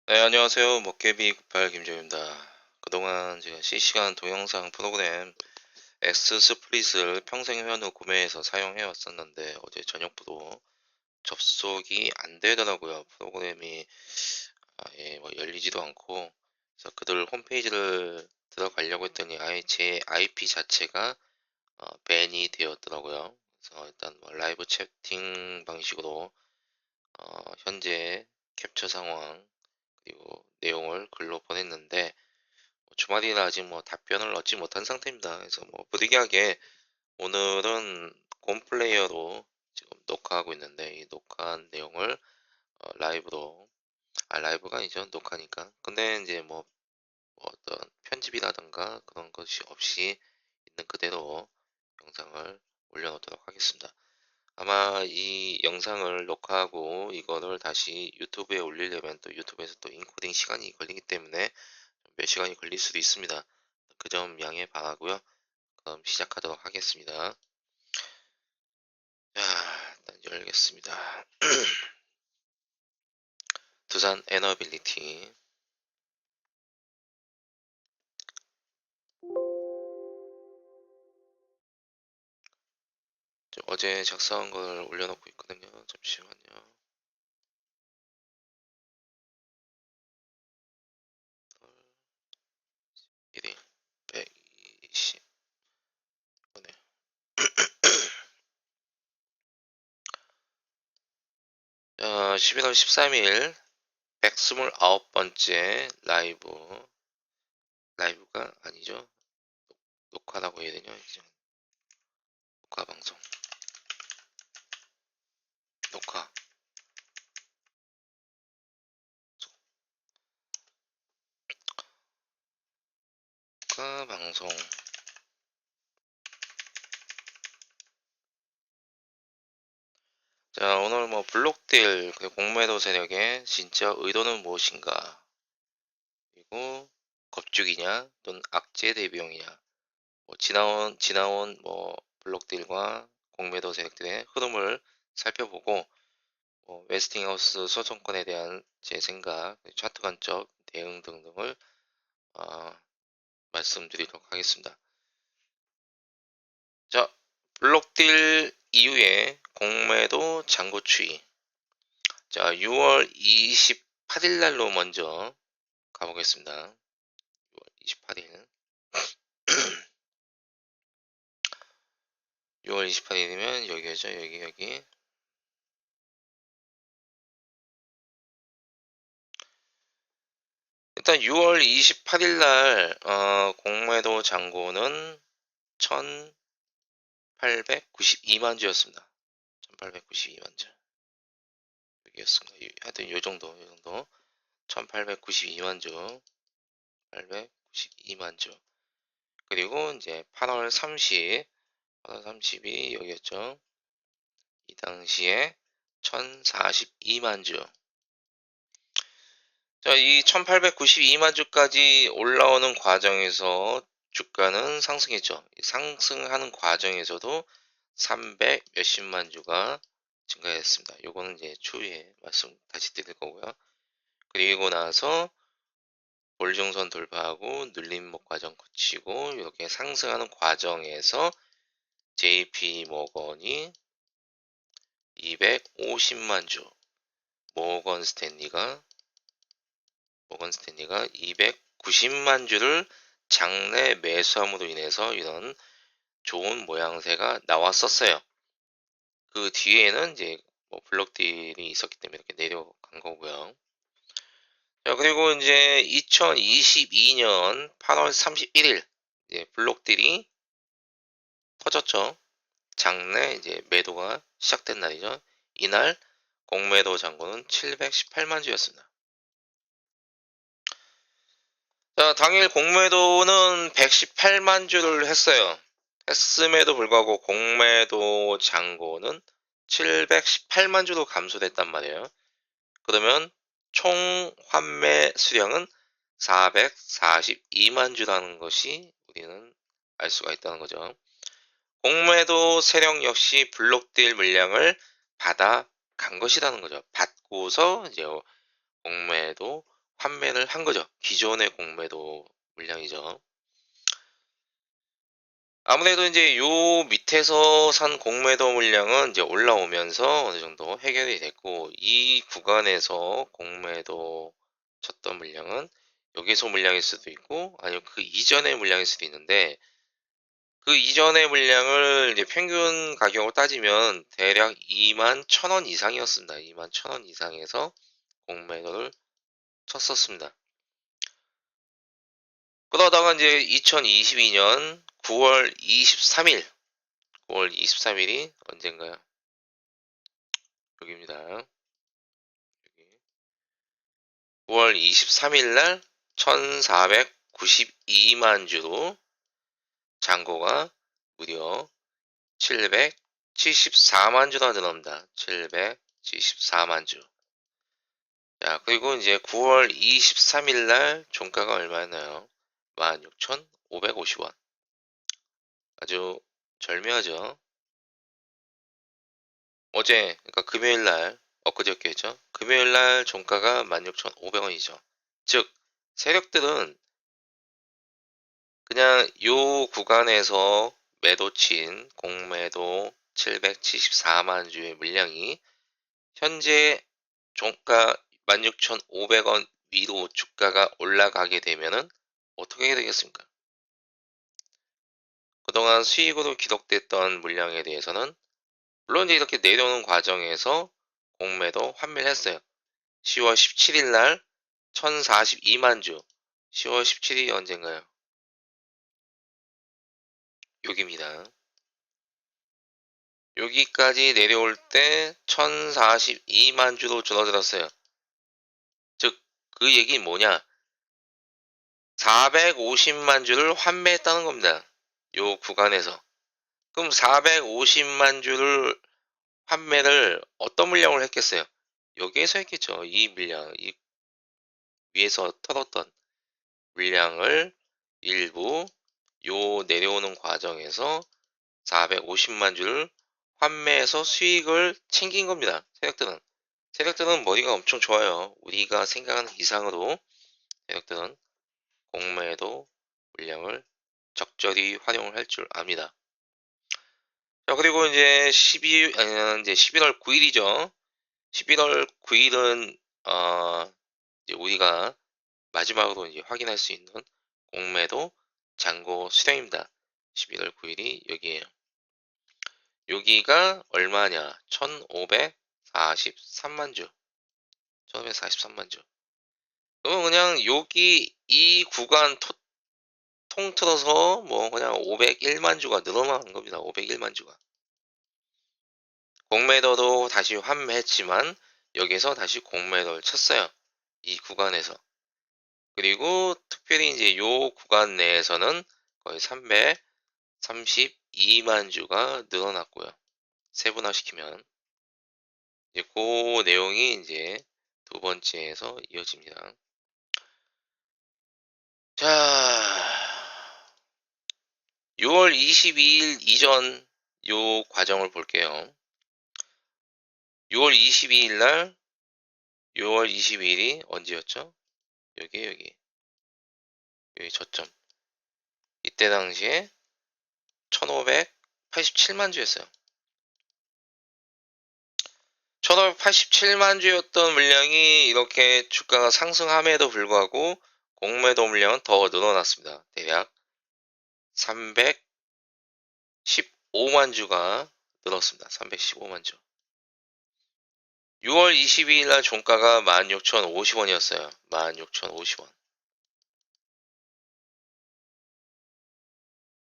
네, 안녕하세요. 먹개비 98 김정입니다. 그동안 제가 실시간 동영상 프로그램 엑스 스플릿을 평생 회원으로 구매해서 사용해 왔었는데 어제 저녁부로 접속이 안 되더라고요. 프로그램이 아예 열리지도 않고. 그래서 그들 홈페이지를 들어가려고 했더니 아예 제 IP 자체가 밴이 되었더라고요. 그래서 일단 라이브 채팅 방식으로 현재 캡처 상황 그리고 내용을 글로 보냈는데 주말이라 아직 답변을 얻지 못한 상태입니다. 그래서 부득이하게 오늘은 곰플레이어로 지금 녹화하고 있는데 이 녹화한 내용을 라이브로 라이브가 아니죠, 녹화니까. 근데 이제 어떤 편집이라든가 그런 것이 없이 있는 그대로 영상을 올려놓도록 하겠습니다. 아마 이 영상을 녹화하고 이거를 다시 유튜브에 올리려면 또 유튜브에서 또 인코딩 시간이 걸리기 때문에 몇 시간이 걸릴 수도 있습니다. 그 점 양해 바라고요. 그럼 시작하도록 하겠습니다. 자, 일단 열겠습니다. 두산 에너빌리티. 어제 작성한 걸 올려놓고 있거든요. 잠시만요. 1일 120. 네. 11월 13일 129번째 라이브가 아니죠. 녹화라고 해야 되냐? 녹화 방송. 녹화 방송. 자, 오늘 블록딜 공매도 세력의 진짜 의도는 무엇인가? 그리고 겁죽이냐 또는 악재 대비용이냐? 지나온 블록딜과 공매도 세력들의 흐름을 살펴보고 웨스팅하우스 소송권에 대한 제 생각, 차트 관점, 대응 등등을 어, 말씀드리도록 하겠습니다. 자, 블록딜 이후에 공매도 잔고 추이. 자, 6월 28일 날로 먼저 가보겠습니다. 6월 28일. 6월 28일이면 여기죠. 여기. 일단 6월 28일 날 공매도 잔고는 1892만 주였습니다. 1892만 주. 여기였습니다. 하여튼 요 정도. 1892만 주. 892만 주. 그리고 이제 8월 30이 여기였죠. 이 당시에 1042만 주. 자, 이 1892만 주까지 올라오는 과정에서 주가는 상승했죠. 상승하는 과정에서도 300 몇십만 주가 증가했습니다. 요거는 이제 추후에 말씀 다시 드릴 거고요. 그리고 나서 볼중선 돌파하고 눌림목 과정 거치고 이렇게 상승하는 과정에서 JP 모건이 250만 주, 모건 스탠리가 290만 주를 장내 매수함으로 인해서 이런 좋은 모양새가 나왔었어요. 그 뒤에는 이제 블록딜이 있었기 때문에 이렇게 내려간 거고요. 자, 그리고 이제 2022년 8월 31일 이제 블록딜이 터졌죠. 장내 이제 매도가 시작된 날이죠. 이날 공매도 잔고는 718만 주였습니다. 자, 당일 공매도는 118만 주를 했어요. 했음에도 불구하고 공매도 잔고는 718만 주로 감소됐단 말이에요. 그러면 총 환매 수량은 442만 주라는 것이 우리는 알 수가 있다는 거죠. 공매도 세력 역시 블록딜 물량을 받아 간 것이라는 거죠. 받고서 이제 공매도 판매를 한 거죠. 기존의 공매도 물량이죠. 아무래도 이제 요 밑에서 산 공매도 물량은 이제 올라오면서 어느 정도 해결이 됐고, 이 구간에서 공매도 쳤던 물량은 여기서 물량일 수도 있고, 아니면 그 이전의 물량일 수도 있는데, 그 이전의 물량을 이제 평균 가격으로 따지면 대략 21,000원 이상이었습니다. 21,000원 이상에서 공매도를 쳤었습니다. 그러다가 이제 2022년 9월 23일, 9월 23일이 언젠가요? 여기입니다. 여기. 9월 23일 날 1492만 주로 잔고가 무려 774만 주나 늘어납니다. 774만 주. 자, 그리고 이제 9월 23일 날 종가가 얼마였나요? 16,550원. 아주 절묘하죠. 어제, 그러니까 금요일 날, 엊그저께죠. 금요일 날 종가가 16,500원이죠. 즉, 세력들은 그냥 요 구간에서 매도친 공매도 774만 주의 물량이 현재 종가 16,500원 위로 주가가 올라가게 되면은 어떻게 되겠습니까? 그동안 수익으로 기록됐던 물량에 대해서는 물론 이제 이렇게 내려오는 과정에서 공매도 환매를 했어요. 10월 17일 날 1042만 주. 10월 17일이 언젠가요? 여기입니다. 여기까지 내려올 때 1042만 주로 줄어들었어요. 즉, 그 얘기는 뭐냐? 450만 주를 환매했다는 겁니다. 요 구간에서. 그럼 450만 주를 판매를 어떤 물량으로 했겠어요? 여기에서 했겠죠. 이 물량, 이 위에서 털었던 물량을 일부 요 내려오는 과정에서 450만 주를 판매해서 수익을 챙긴 겁니다. 세력들은. 세력들은 머리가 엄청 좋아요. 우리가 생각하는 이상으로 세력들은 공매도 물량을 적절히 활용을 할 줄 압니다. 자, 그리고 이제 11월 9일이죠. 11월 9일은 이제 우리가 마지막으로 이제 확인할 수 있는 공매도 잔고 수량입니다. 11월 9일이 여기에요. 여기가 얼마냐? 1543만 주. 1543만 주. 그럼 그냥 여기 이 구간 통틀어서 뭐 그냥 501만 주가 늘어나는 겁니다. 501만 주가. 공매도도 다시 환매했지만 여기서 다시 공매도를 쳤어요. 이 구간에서. 그리고 특별히 이제 요 구간 내에서는 거의 332만 주가 늘어났고요. 세분화시키면 이제 그 내용이 이제 두 번째에서 이어집니다. 자, 6월 22일 이전 요 과정을 볼게요. 6월 22일 날 6월 22일이 언제였죠? 여기 저점. 이때 당시에 1587만 주였어요. 1587만 주였던 물량이 이렇게 주가가 상승함에도 불구하고 공매도 물량은 더 늘어났습니다. 대략 315만 주가 늘었습니다. 315만 주. 6월 22일 날 종가가 16,050원이었어요. 16,050원.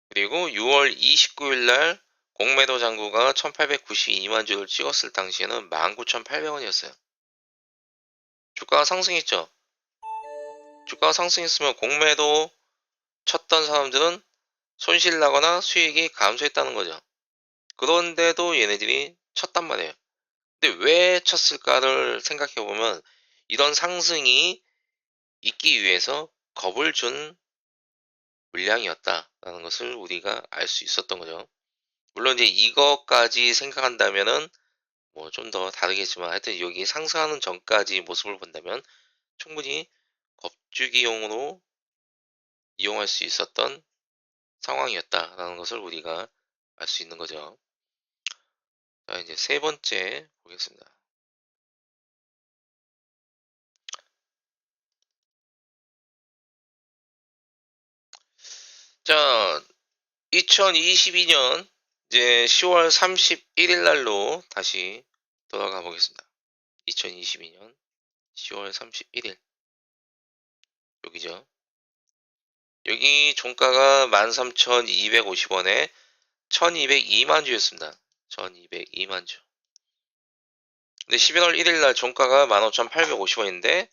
그리고 6월 29일 날 공매도 잔고가 1892만 주를 찍었을 당시에는 19,800원이었어요. 주가가 상승했죠. 주가가 상승했으면 공매도 쳤던 사람들은 손실 나거나 수익이 감소했다는 거죠. 그런데도 얘네들이 쳤단 말이에요. 근데 왜 쳤을까를 생각해 보면 이런 상승이 있기 위해서 겁을 준 물량이었다라는 것을 우리가 알 수 있었던 거죠. 물론 이제 이것까지 생각한다면은 뭐 좀 더 다르겠지만 하여튼 여기 상승하는 전까지 모습을 본다면 충분히 주기용으로 이용할 수 있었던 상황이었다라는 것을 우리가 알 수 있는 거죠. 자, 이제 세 번째 보겠습니다. 자, 2022년 이제 10월 31일 날로 다시 돌아가 보겠습니다. 2022년 10월 31일 여기죠. 여기 종가가 13,250원에 1,202만 주였습니다. 1,202만 주. 근데 11월 1일 날 종가가 15,850원인데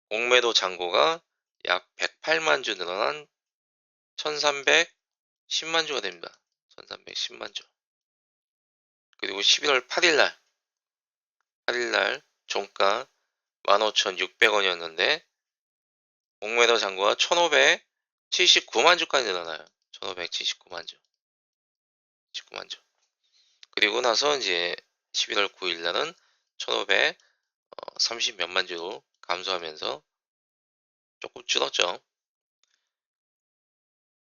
공매도 잔고가 약 108만 주 늘어난 1,310만 주가 됩니다. 1,310만 주. 그리고 11월 8일 날 종가 15,600원이었는데 공매도 잔고가 1,579만 주까지 늘어나요. 1,579만 주. 19만 주. 그리고 나서 이제 11월 9일 날은 1,530 몇만 주로 감소하면서 조금 줄었죠.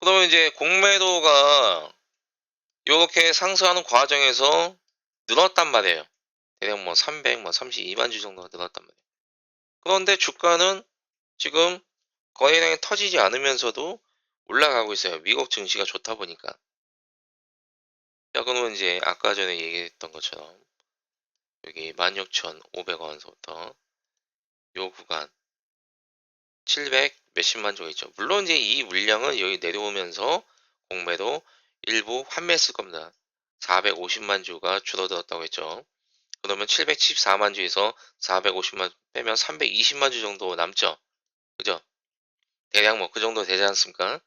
그러면 이제 공매도가 이렇게 상승하는 과정에서 늘었단 말이에요. 대략 뭐 300, 뭐 32만 주 정도가 늘었단 말이에요. 그런데 주가는 지금 거래량이 터지지 않으면서도 올라가고 있어요. 미국 증시가 좋다 보니까. 자, 그러면 이제 아까 전에 얘기했던 것처럼 여기 16,500원서부터 요 구간 700 몇십만 주가 있죠. 물론 이제 이 물량은 여기 내려오면서 공매도 일부 환매했을 겁니다. 450만 주가 줄어들었다고 했죠. 그러면 774만 주에서 450만 빼면 320만 주 정도 남죠. 그죠? 대략 뭐 그 정도 되지 않습니까?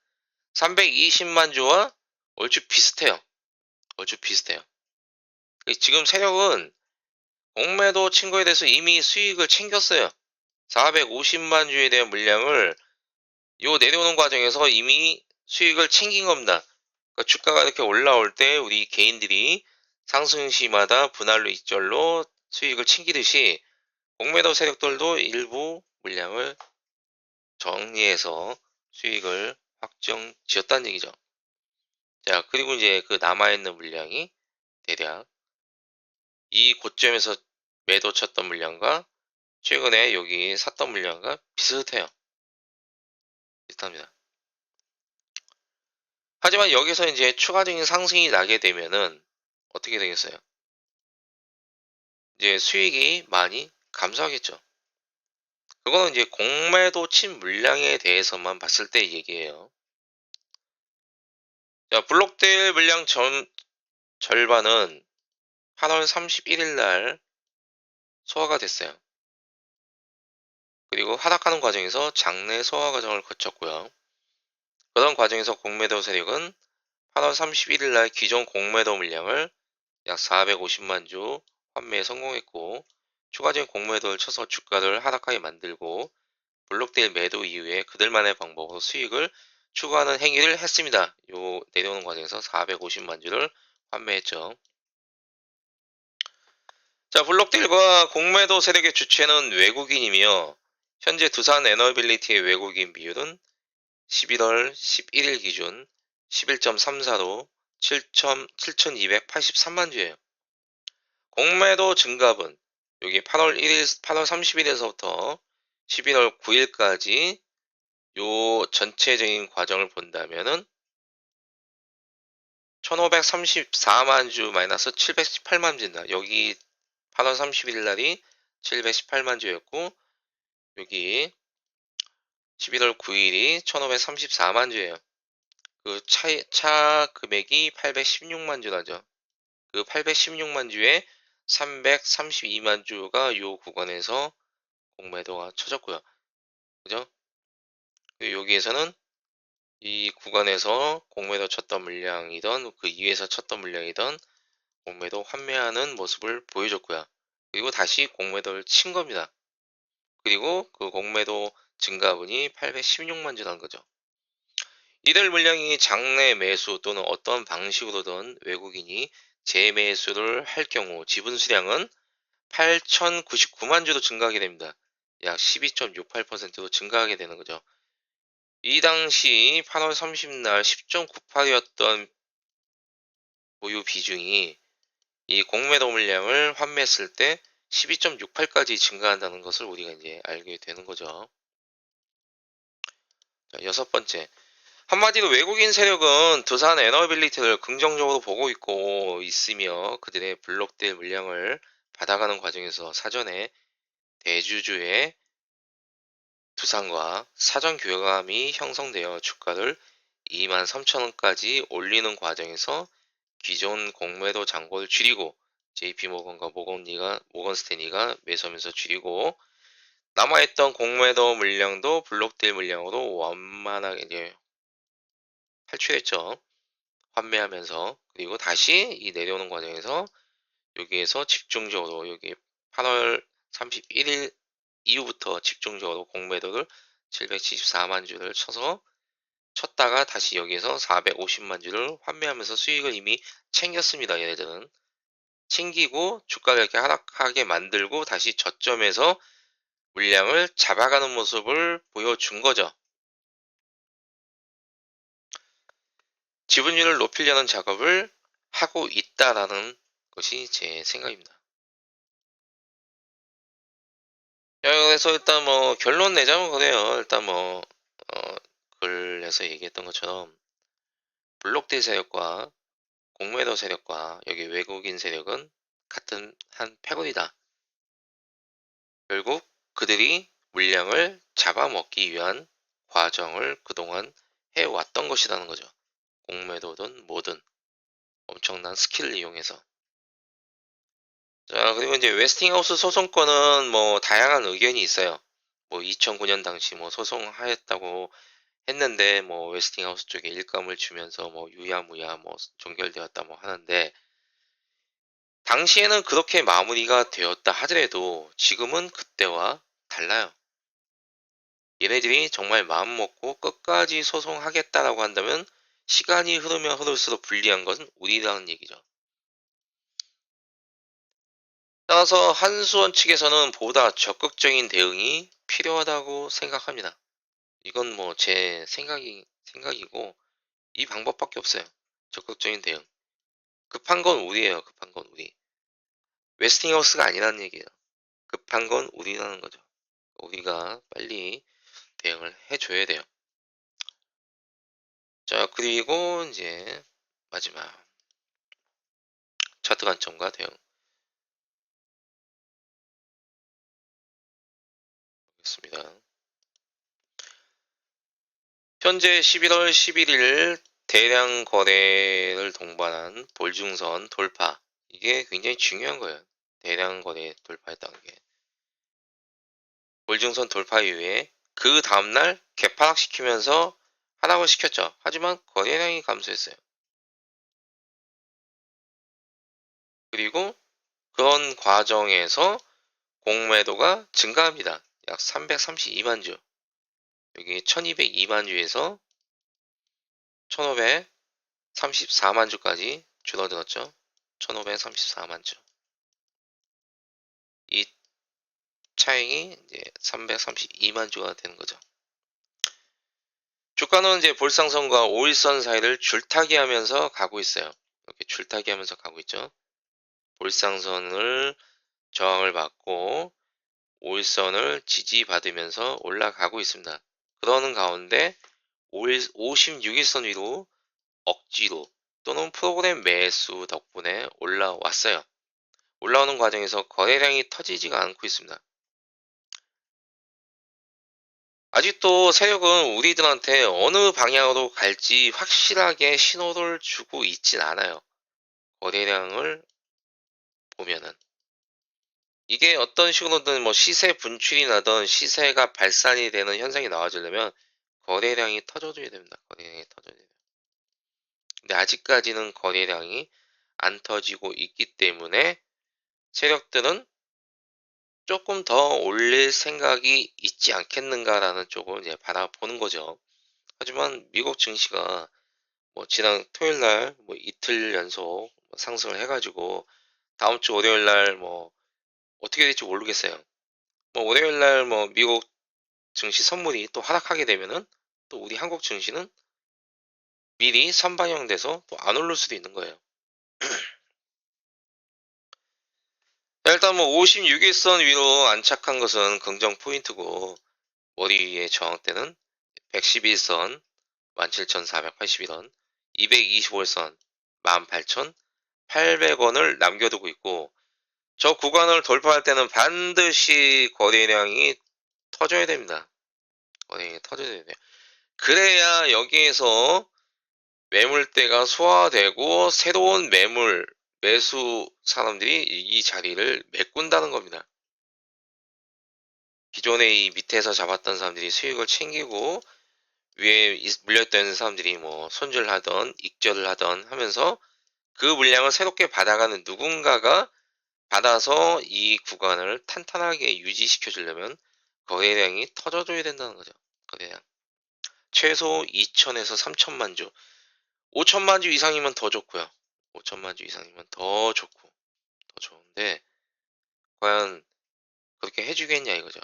320만 주와 얼추 비슷해요. 얼추 비슷해요. 지금 세력은 공매도 친구에 대해서 이미 수익을 챙겼어요. 450만 주에 대한 물량을 요 내려오는 과정에서 이미 수익을 챙긴 겁니다. 그러니까 주가가 이렇게 올라올 때 우리 개인들이 상승시마다 분할로 익절로 수익을 챙기듯이 공매도 세력들도 일부 물량을 정리해서 수익을 확정 지었다는 얘기죠. 자, 그리고 이제 그 남아있는 물량이 대략 이 고점에서 매도 쳤던 물량과 최근에 여기 샀던 물량과 비슷해요. 비슷합니다. 하지만 여기서 이제 추가적인 상승이 나게 되면은 어떻게 되겠어요? 이제 수익이 많이 감소하겠죠. 그거는 이제 공매도 친 물량에 대해서만 봤을 때 얘기예요. 자, 블록딜 물량 절반은 8월 31일 날 소화가 됐어요. 그리고 하락하는 과정에서 장내 소화 과정을 거쳤고요. 그런 과정에서 공매도 세력은 8월 31일 날 기존 공매도 물량을 약 450만 주 환매에 성공했고 추가적인 공매도를 쳐서 주가를 하락하게 만들고 블록딜 매도 이후에 그들만의 방법으로 수익을 추구하는 행위를 했습니다. 요 내려오는 과정에서 450만 주를 환매했죠. 자, 블록딜과 공매도 세력의 주체는 외국인이며 현재 두산 에너빌리티의 외국인 비율은 11월 11일 기준 11.34로 7,283만 주예요. 공매도 증가분 여기 8월 30일에서부터 11월 9일까지 요 전체적인 과정을 본다면은 1534만 주 마이너스 718만 주입니다. 여기 8월 30일 날이 718만 주였고 여기 11월 9일이 1534만 주예요. 그 차 금액이 816만 주라죠. 그 816만 주에 332만 주가 요 구간에서 공매도가 쳐졌고요. 그죠? 여기에서는 이 구간에서 공매도 쳤던 물량이던 그 이후에서 쳤던 물량이던 공매도 환매하는 모습을 보여줬고요. 그리고 다시 공매도를 친 겁니다. 그리고 그 공매도 증가분이 816만 주라는 거죠. 이들 물량이 장내 매수 또는 어떤 방식으로든 외국인이 재매수를 할 경우 지분 수량은 8,099만 주로 증가하게 됩니다. 약 12.68%로 증가하게 되는 거죠. 이 당시 8월 30날 10.98이었던 보유 비중이 이 공매도 물량을 환매했을 때 12.68까지 증가한다는 것을 우리가 이제 알게 되는 거죠. 자, 여섯 번째. 한마디로 외국인 세력은 두산 에너빌리티를 긍정적으로 보고 있고 있으며 그들의 블록될 물량을 받아가는 과정에서 사전에 대주주의 두산과 사전 교감이 형성되어 주가를 23,000원까지 올리는 과정에서 기존 공매도 잔고를 줄이고 JP모건과 모건스탠리가 매수하면서 줄이고 남아있던 공매도 물량도 블록딜 물량으로 완만하게 이제 탈출했죠. 환매하면서. 그리고 다시 이 내려오는 과정에서 여기에서 집중적으로 여기 8월 31일 이후부터 집중적으로 공매도를 774만 주를 쳤다가 다시 여기에서 450만 주를 환매하면서 수익을 이미 챙겼습니다. 얘네들은. 챙기고 주가가 이렇게 하락하게 만들고 다시 저점에서 물량을 잡아가는 모습을 보여준 거죠. 지분율을 높이려는 작업을 하고 있다라는 것이 제 생각입니다. 그래서 일단 뭐 결론 내자면 그래요. 일단 뭐 글에서 얘기했던 것처럼 블록딜 세력과 공매도 세력과 여기 외국인 세력은 같은 한 패거리다. 결국 그들이 물량을 잡아먹기 위한 과정을 그동안 해왔던 것이라는 거죠. 공매도든 뭐든 엄청난 스킬을 이용해서. 자, 그리고 이제 웨스팅하우스 소송권은 뭐 다양한 의견이 있어요. 뭐 2009년 당시 뭐 소송하였다고 했는데 뭐 웨스팅하우스 쪽에 일감을 주면서 뭐 유야무야 뭐 종결되었다 뭐 하는데 당시에는 그렇게 마무리가 되었다 하더라도 지금은 그때와 달라요. 얘네들이 정말 마음먹고 끝까지 소송하겠다라고 한다면 시간이 흐르면 흐를수록 불리한 것은 우리라는 얘기죠. 따라서 한수원 측에서는 보다 적극적인 대응이 필요하다고 생각합니다. 이건 뭐 제 생각이고 이 방법밖에 없어요. 적극적인 대응. 급한 건 우리예요. 급한 건 우리. 웨스팅하우스가 아니라는 얘기예요. 급한 건 우리라는 거죠. 우리가 빨리 대응을 해줘야 돼요. 자, 그리고 이제 마지막 차트 관점과 대응 보겠습니다. 현재 11월 11일 대량 거래를 동반한 볼중선 돌파. 이게 굉장히 중요한 거예요. 대량 거래 돌파했다는 게. 볼중선 돌파 이후에 그 다음날 개파락시키면서 하락을 시켰죠. 하지만 거래량이 감소했어요. 그리고 그런 과정에서 공매도가 증가합니다. 약 332만 주. 여기 1202만 주에서 1534만 주까지 줄어들었죠. 1534만 주. 이 차익이 이제 332만 주가 되는 거죠. 주가는 이제 볼상선과 5일선 사이를 줄타기 하면서 가고 있어요. 이렇게 줄타기 하면서 가고 있죠. 볼상선을 저항을 받고 5일선을 지지받으면서 올라가고 있습니다. 그러는 가운데 56일선 위로 억지로 또는 프로그램 매수 덕분에 올라왔어요. 올라오는 과정에서 거래량이 터지지가 않고 있습니다. 아직도 세력은 우리들한테 어느 방향으로 갈지 확실하게 신호를 주고 있진 않아요. 거래량을 보면은. 이게 어떤 식으로든 뭐 시세 분출이 나던 시세가 발산이 되는 현상이 나와주려면 거래량이 터져줘야 됩니다. 거래량이 터져야 돼요. 근데 아직까지는 거래량이 안 터지고 있기 때문에 세력들은 조금 더 올릴 생각이 있지 않겠는가라는 쪽을 이제 바라보는 거죠. 하지만 미국 증시가 뭐 지난 토요일 날뭐 이틀 연속 상승을 해가지고 다음 주 월요일 날 뭐 어떻게 될지 모르겠어요. 뭐 월요일 날 뭐 미국 증시 선물이 또 하락하게 되면은 또 우리 한국 증시는 미리 선반영돼서 또 안 오를 수도 있는 거예요. 일단 뭐 56일선 위로 안착한 것은 긍정 포인트고, 머리 위에 저항대는 111선 17,481원, 225일선 18,800원을 남겨두고 있고, 저 구간을 돌파할 때는 반드시 거래량이 터져야 됩니다. 거래량이 터져야 돼요. 그래야 여기에서 매물대가 소화되고 새로운 매수 사람들이 이 자리를 메꾼다는 겁니다. 기존에 이 밑에서 잡았던 사람들이 수익을 챙기고 위에 물렸던 사람들이 뭐 손절하던 익절을 하던 하면서 그 물량을 새롭게 받아가는 누군가가 받아서 이 구간을 탄탄하게 유지시켜 주려면 거래량이 터져줘야 된다는 거죠. 거래량. 최소 2천에서 3천만 주. 5천만 주 이상이면 더 좋고요. 5천만 주 이상이면 더 좋고, 더 좋은데, 과연 그렇게 해주겠냐 이거죠.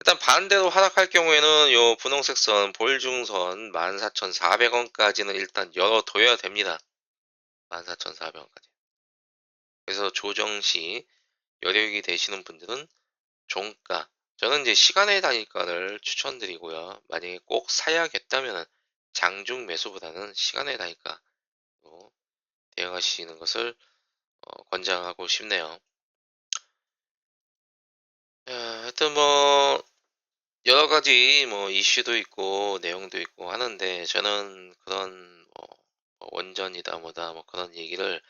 일단 반대로 하락할 경우에는 요 분홍색 선, 볼중선 14,400원까지는 일단 열어둬야 됩니다. 14,400원까지. 그래서 조정 시 여력이 되시는 분들은 종가, 저는 이제 시간의 단위가를 추천드리고요. 만약에 꼭 사야겠다면 장중 매수보다는 시간의 단위가로 대응하시는 것을 권장하고 싶네요. 하여튼 뭐 여러 가지 뭐 이슈도 있고 내용도 있고 하는데, 저는 그런 뭐 원전이다 뭐다 뭐 그런 얘기를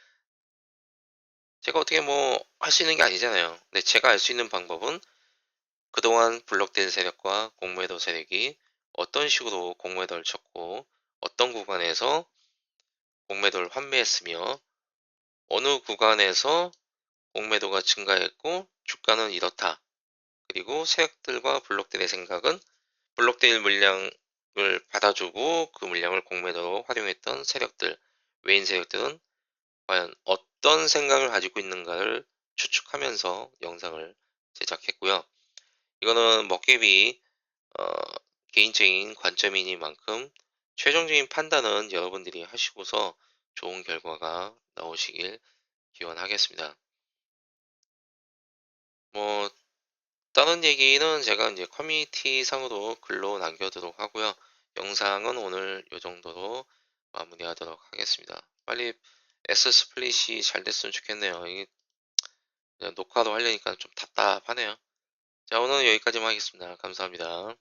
제가 어떻게 뭐 할 수 있는 게 아니잖아요. 근데 제가 알 수 있는 방법은 그동안 블록된 세력과 공매도 세력이 어떤 식으로 공매도를 쳤고 어떤 구간에서 공매도를 환매했으며 어느 구간에서 공매도가 증가했고 주가는 이렇다. 그리고 세력들과 블록들의 생각은 블록된 물량을 받아주고 그 물량을 공매도로 활용했던 세력들, 외인 세력들은 과연 어떤 생각을 가지고 있는가를 추측하면서 영상을 제작했고요. 이거는 먹개비 어, 개인적인 관점이니만큼 최종적인 판단은 여러분들이 하시고서 좋은 결과가 나오시길 기원하겠습니다. 뭐 다른 얘기는 제가 이제 커뮤니티 상으로 글로 남겨두도록 하고요. 영상은 오늘 이 정도로 마무리하도록 하겠습니다. 빨리 S 스플릿이 잘 됐으면 좋겠네요. 이게 그냥 녹화도 하려니까 좀 답답하네요. 자, 오늘 여기까지만 하겠습니다. 감사합니다.